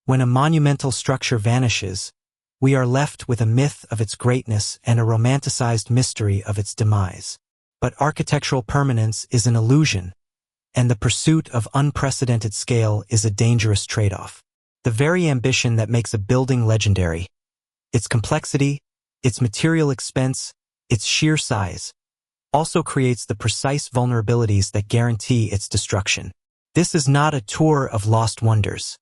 When a monumental structure vanishes, we are left with a myth of its greatness and a romanticized mystery of its demise. But architectural permanence is an illusion, and the pursuit of unprecedented scale is a dangerous trade-off. The very ambition that makes a building legendary, its complexity, its material expense, its sheer size, also creates the precise vulnerabilities that guarantee its destruction. This is not a tour of lost wonders.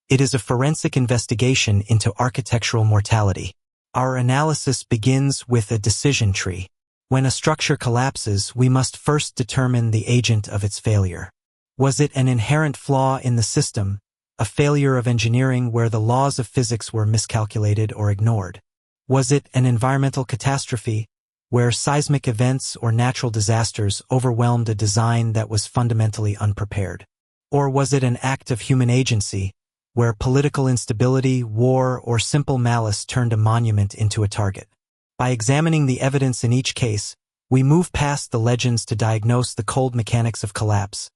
It is a forensic investigation into architectural mortality. Our analysis begins with a decision tree. When a structure collapses, we must first determine the agent of its failure. Was it an inherent flaw in the system, a failure of engineering where the laws of physics were miscalculated or ignored? Was it an environmental catastrophe, where seismic events or natural disasters overwhelmed a design that was fundamentally unprepared? Or was it an act of human agency, where political instability, war, or simple malice turned a monument into a target? By examining the evidence in each case, we move past the legends to diagnose the cold mechanics of collapse,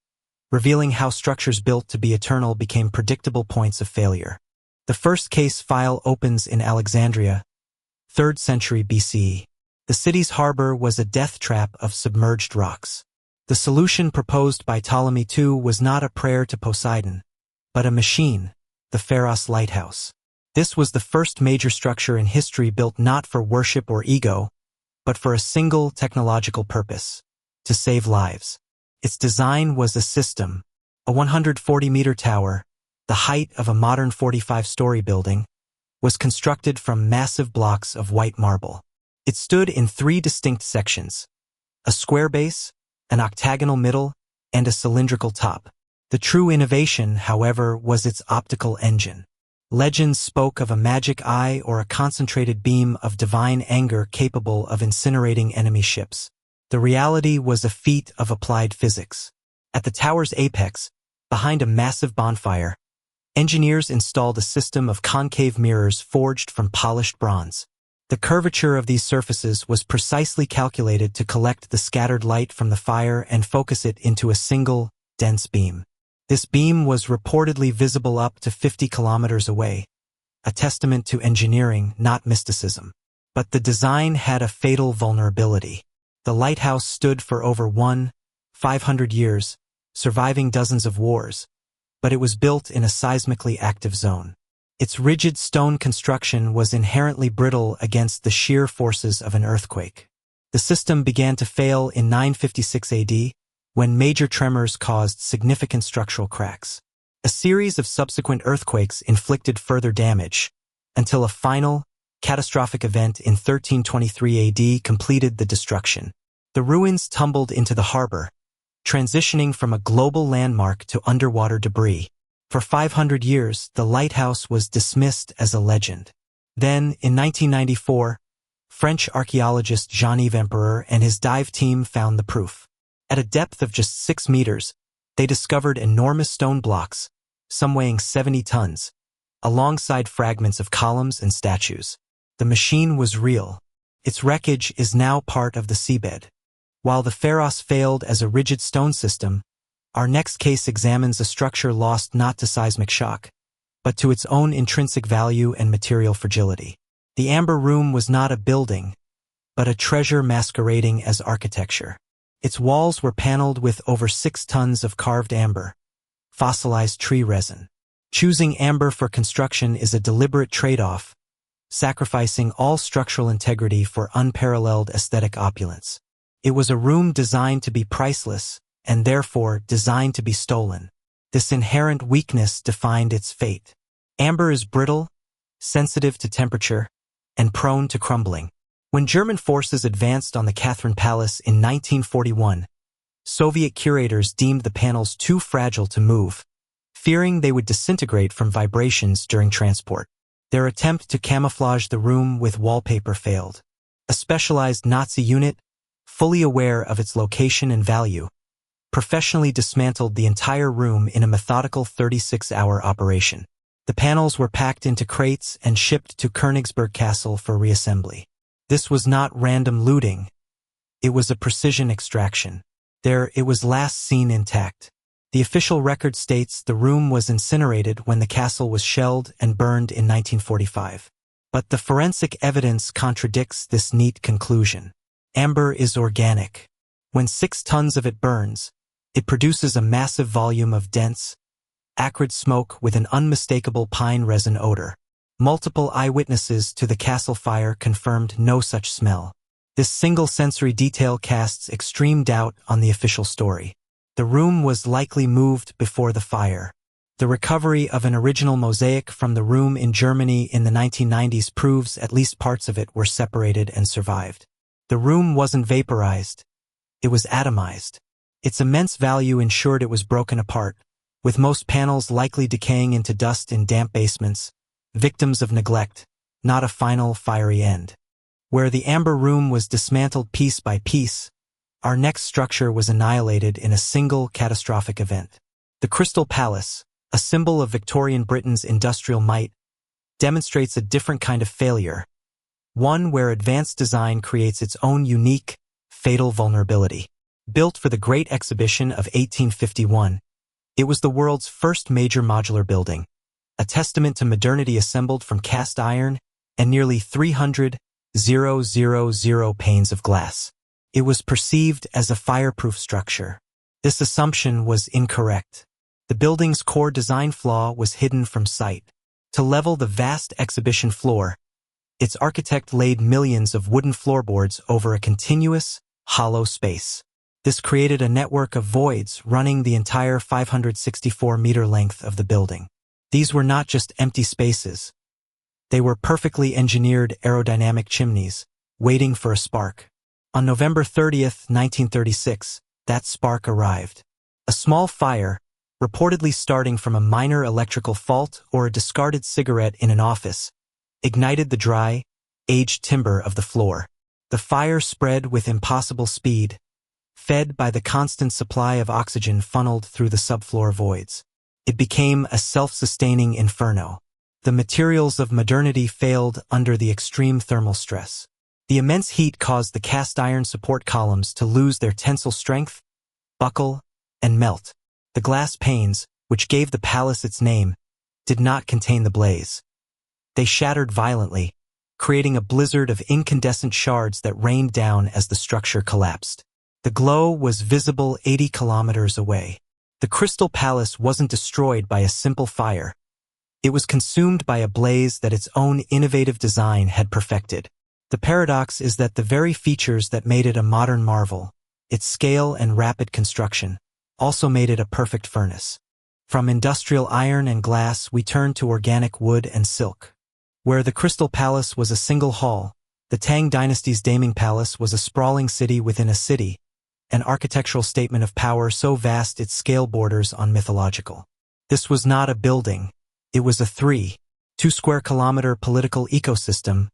revealing how structures built to be eternal became predictable points of failure. The first case file opens in Alexandria, 3rd century BCE. The city's harbor was a death trap of submerged rocks. The solution proposed by Ptolemy II was not a prayer to Poseidon, but a machine, the Pharos lighthouse. This was the first major structure in history built not for worship or ego, but for a single technological purpose: to save lives. Its design was a system, a 140-meter tower, the height of a modern 45-story building, was constructed from massive blocks of white marble. It stood in 3 distinct sections: a square base, an octagonal middle, and a cylindrical top. The true innovation, however, was its optical engine. Legends spoke of a magic eye or a concentrated beam of divine anger capable of incinerating enemy ships. The reality was a feat of applied physics. At the tower's apex, behind a massive bonfire, engineers installed a system of concave mirrors forged from polished bronze. The curvature of these surfaces was precisely calculated to collect the scattered light from the fire and focus it into a single, dense beam. This beam was reportedly visible up to 50 kilometers away, a testament to engineering, not mysticism. But the design had a fatal vulnerability. The lighthouse stood for over 500 years, surviving dozens of wars, but it was built in a seismically active zone. Its rigid stone construction was inherently brittle against the sheer forces of an earthquake. The system began to fail in 956 AD, when major tremors caused significant structural cracks. A series of subsequent earthquakes inflicted further damage, until a final, catastrophic event in 1323 AD completed the destruction. The ruins tumbled into the harbor, transitioning from a global landmark to underwater debris. For 500 years, the lighthouse was dismissed as a legend. Then, in 1994, French archaeologist Jean-Yves Empereur and his dive team found the proof. At a depth of just 6 meters, they discovered enormous stone blocks, some weighing 70 tons, alongside fragments of columns and statues. The machine was real. Its wreckage is now part of the seabed. While the Pharos failed as a rigid stone system, our next case examines a structure lost not to seismic shock, but to its own intrinsic value and material fragility. The Amber Room was not a building, but a treasure masquerading as architecture. Its walls were paneled with over 6 tons of carved amber, fossilized tree resin. Choosing amber for construction is a deliberate trade-off, sacrificing all structural integrity for unparalleled aesthetic opulence. It was a room designed to be priceless, and therefore designed to be stolen. This inherent weakness defined its fate. Amber is brittle, sensitive to temperature, and prone to crumbling. When German forces advanced on the Catherine Palace in 1941, Soviet curators deemed the panels too fragile to move, fearing they would disintegrate from vibrations during transport. Their attempt to camouflage the room with wallpaper failed. A specialized Nazi unit, fully aware of its location and value, professionally dismantled the entire room in a methodical 36-hour operation. The panels were packed into crates and shipped to Königsberg Castle for reassembly. This was not random looting. It was a precision extraction. There, it was last seen intact. The official record states the room was incinerated when the castle was shelled and burned in 1945. But the forensic evidence contradicts this neat conclusion. Amber is organic. When 6 tons of it burns, it produces a massive volume of dense, acrid smoke with an unmistakable pine resin odor. Multiple eyewitnesses to the castle fire confirmed no such smell. This single sensory detail casts extreme doubt on the official story. The room was likely moved before the fire. The recovery of an original mosaic from the room in Germany in the 1990s proves at least parts of it were separated and survived. The room wasn't vaporized. It was atomized. Its immense value ensured it was broken apart, with most panels likely decaying into dust in damp basements, victims of neglect, not a final fiery end. Where the amber room was dismantled piece by piece, our next structure was annihilated in a single catastrophic event. The Crystal Palace, a symbol of Victorian Britain's industrial might, demonstrates a different kind of failure, one where advanced design creates its own unique, fatal vulnerability. Built for the Great Exhibition of 1851, it was the world's first major modular building, a testament to modernity assembled from cast iron and nearly 300,000 panes of glass. It was perceived as a fireproof structure. This assumption was incorrect. The building's core design flaw was hidden from sight. To level the vast exhibition floor, its architect laid millions of wooden floorboards over a continuous, hollow space. This created a network of voids running the entire 564-meter length of the building. These were not just empty spaces. They were perfectly engineered aerodynamic chimneys, waiting for a spark. On November 30th, 1936, that spark arrived. A small fire, reportedly starting from a minor electrical fault or a discarded cigarette in an office, ignited the dry, aged timber of the floor. The fire spread with impossible speed, fed by the constant supply of oxygen funneled through the subfloor voids. It became a self-sustaining inferno. The materials of modernity failed under the extreme thermal stress. The immense heat caused the cast iron support columns to lose their tensile strength, buckle, and melt. The glass panes, which gave the palace its name, did not contain the blaze. They shattered violently, creating a blizzard of incandescent shards that rained down as the structure collapsed. The glow was visible 80 kilometers away. The Crystal Palace wasn't destroyed by a simple fire. It was consumed by a blaze that its own innovative design had perfected. The paradox is that the very features that made it a modern marvel, its scale and rapid construction, also made it a perfect furnace. From industrial iron and glass, we turn to organic wood and silk. Where the Crystal Palace was a single hall, the Tang Dynasty's Daming Palace was a sprawling city within a city, an architectural statement of power so vast its scale borders on mythological. This was not a building. It was a 2-square-kilometer political ecosystem,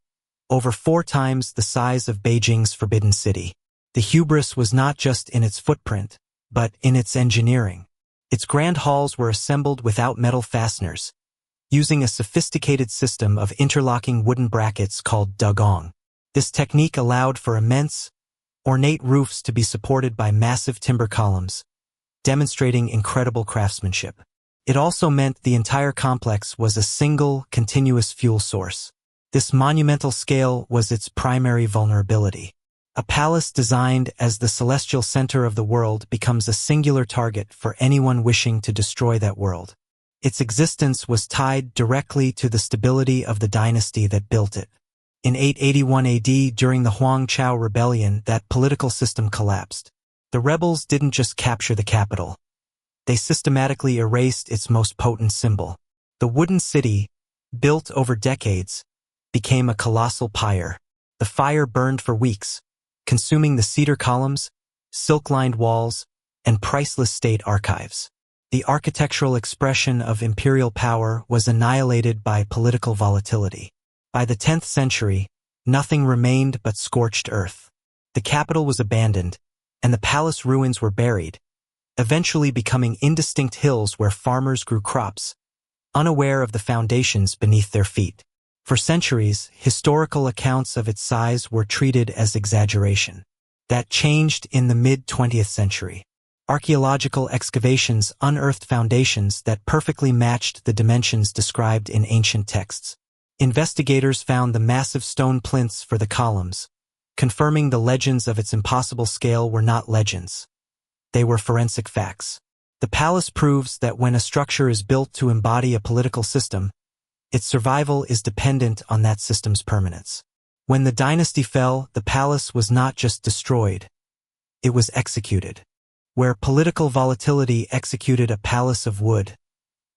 over 4 times the size of Beijing's Forbidden City. The hubris was not just in its footprint, but in its engineering. Its grand halls were assembled without metal fasteners, using a sophisticated system of interlocking wooden brackets called dugong. This technique allowed for immense, ornate roofs to be supported by massive timber columns, demonstrating incredible craftsmanship. It also meant the entire complex was a single, continuous fuel source. This monumental scale was its primary vulnerability. A palace designed as the celestial center of the world becomes a singular target for anyone wishing to destroy that world. Its existence was tied directly to the stability of the dynasty that built it. In 881 AD, during the Huang Chao rebellion, that political system collapsed. The rebels didn't just capture the capital. They systematically erased its most potent symbol. The wooden city, built over decades, became a colossal pyre. The fire burned for weeks, consuming the cedar columns, silk-lined walls, and priceless state archives. The architectural expression of imperial power was annihilated by political volatility. By the 10th century, nothing remained but scorched earth. The capital was abandoned, and the palace ruins were buried, eventually becoming indistinct hills where farmers grew crops, unaware of the foundations beneath their feet. For centuries, historical accounts of its size were treated as exaggeration. That changed in the mid-20th century. Archaeological excavations unearthed foundations that perfectly matched the dimensions described in ancient texts. Investigators found the massive stone plinths for the columns, confirming the legends of its impossible scale were not legends. They were forensic facts. The palace proves that when a structure is built to embody a political system, its survival is dependent on that system's permanence. When the dynasty fell, the palace was not just destroyed, it was executed. Where political volatility executed a palace of wood,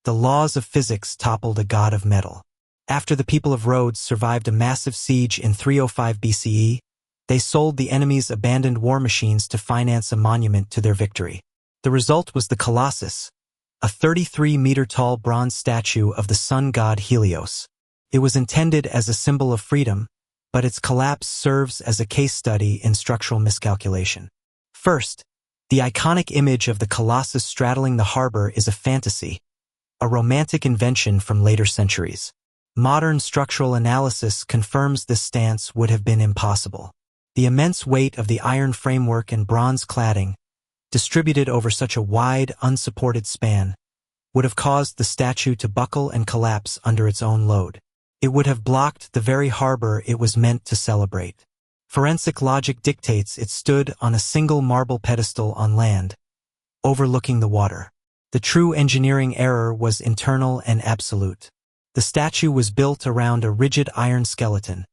the laws of physics toppled a god of metal. After the people of Rhodes survived a massive siege in 305 BCE, they sold the enemy's abandoned war machines to finance a monument to their victory. The result was the Colossus, a 33-meter-tall bronze statue of the sun god Helios. It was intended as a symbol of freedom, but its collapse serves as a case study in structural miscalculation. First, the iconic image of the Colossus straddling the harbor is a fantasy, a romantic invention from later centuries. Modern structural analysis confirms this stance would have been impossible. The immense weight of the iron framework and bronze cladding, distributed over such a wide, unsupported span, would have caused the statue to buckle and collapse under its own load. It would have blocked the very harbor it was meant to celebrate. Forensic logic dictates it stood on a single marble pedestal on land, overlooking the water. The true engineering error was internal and absolute. The statue was built around a rigid iron skeleton,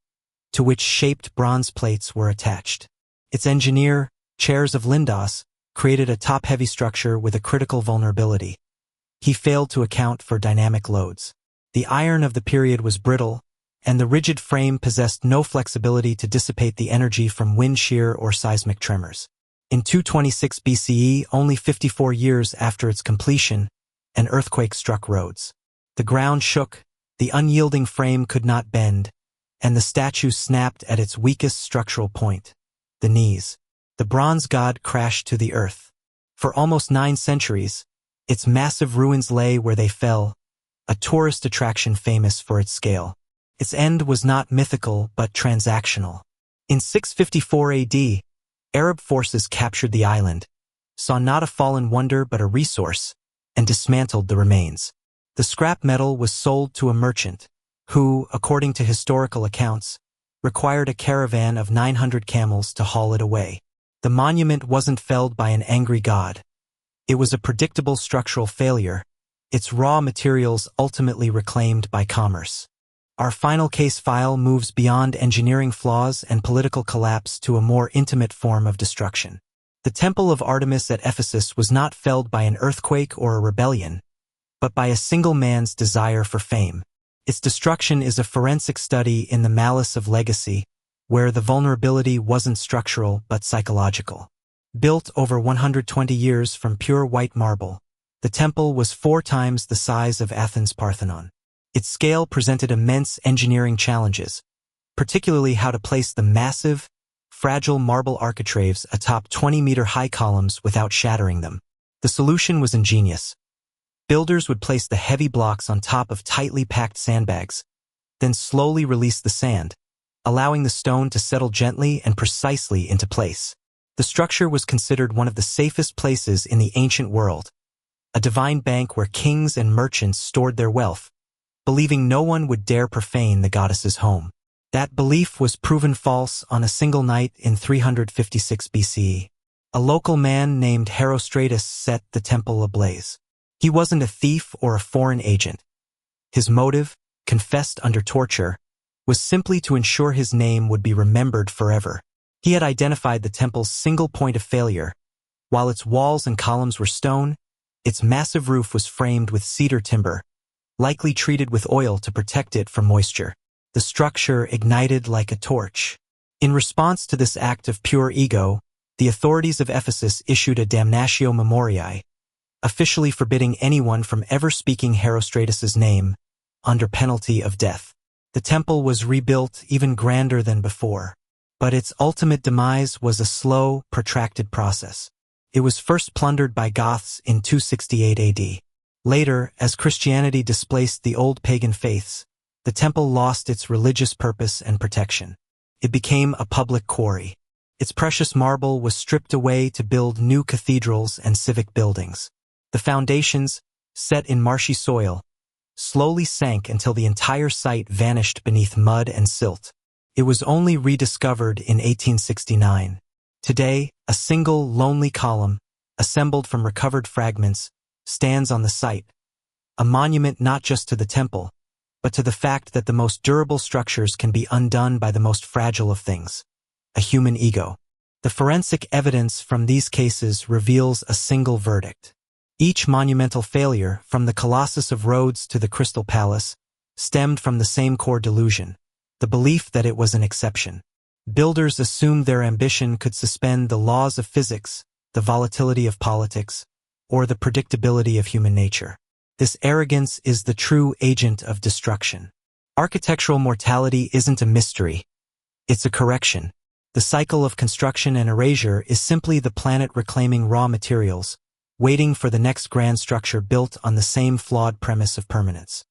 to which shaped bronze plates were attached. Its engineer, Chairs of Lindos, created a top-heavy structure with a critical vulnerability. He failed to account for dynamic loads. The iron of the period was brittle, and the rigid frame possessed no flexibility to dissipate the energy from wind shear or seismic tremors. In 226 BCE, only 54 years after its completion, an earthquake struck Rhodes. The ground shook, the unyielding frame could not bend, and the statue snapped at its weakest structural point, the knees. The bronze god crashed to the earth. For almost 9 centuries, its massive ruins lay where they fell, a tourist attraction famous for its scale. Its end was not mythical but transactional. In 654 AD, Arab forces captured the island, saw not a fallen wonder but a resource, and dismantled the remains. The scrap metal was sold to a merchant, who, according to historical accounts, required a caravan of 900 camels to haul it away. The monument wasn't felled by an angry god. It was a predictable structural failure, its raw materials ultimately reclaimed by commerce. Our final case file moves beyond engineering flaws and political collapse to a more intimate form of destruction. The Temple of Artemis at Ephesus was not felled by an earthquake or a rebellion, but by a single man's desire for fame. Its destruction is a forensic study in the malice of legacy, where the vulnerability wasn't structural but psychological. Built over 120 years from pure white marble, the temple was 4 times the size of Athens' Parthenon. Its scale presented immense engineering challenges, particularly how to place the massive, fragile marble architraves atop 20-meter-high columns without shattering them. The solution was ingenious. Builders would place the heavy blocks on top of tightly packed sandbags, then slowly release the sand, allowing the stone to settle gently and precisely into place. The structure was considered one of the safest places in the ancient world, a divine bank where kings and merchants stored their wealth, believing no one would dare profane the goddess's home. That belief was proven false on a single night in 356 BCE. A local man named Herostratus set the temple ablaze. He wasn't a thief or a foreign agent. His motive, confessed under torture, was simply to ensure his name would be remembered forever. He had identified the temple's single point of failure. While its walls and columns were stone, its massive roof was framed with cedar timber, likely treated with oil to protect it from moisture. The structure ignited like a torch. In response to this act of pure ego, the authorities of Ephesus issued a damnatio memoriae, officially forbidding anyone from ever speaking Herostratus's name, under penalty of death. The temple was rebuilt even grander than before, but its ultimate demise was a slow, protracted process. It was first plundered by Goths in 268 AD. Later, as Christianity displaced the old pagan faiths, the temple lost its religious purpose and protection. It became a public quarry. Its precious marble was stripped away to build new cathedrals and civic buildings. The foundations, set in marshy soil, slowly sank until the entire site vanished beneath mud and silt. It was only rediscovered in 1869. Today, a single lonely column, assembled from recovered fragments, stands on the site, a monument not just to the temple, but to the fact that the most durable structures can be undone by the most fragile of things, a human ego. The forensic evidence from these cases reveals a single verdict. Each monumental failure, from the Colossus of Rhodes to the Crystal Palace, stemmed from the same core delusion, the belief that it was an exception. Builders assumed their ambition could suspend the laws of physics, the volatility of politics, or the predictability of human nature. This arrogance is the true agent of destruction. Architectural mortality isn't a mystery. It's a correction. The cycle of construction and erasure is simply the planet reclaiming raw materials, waiting for the next grand structure built on the same flawed premise of permanence.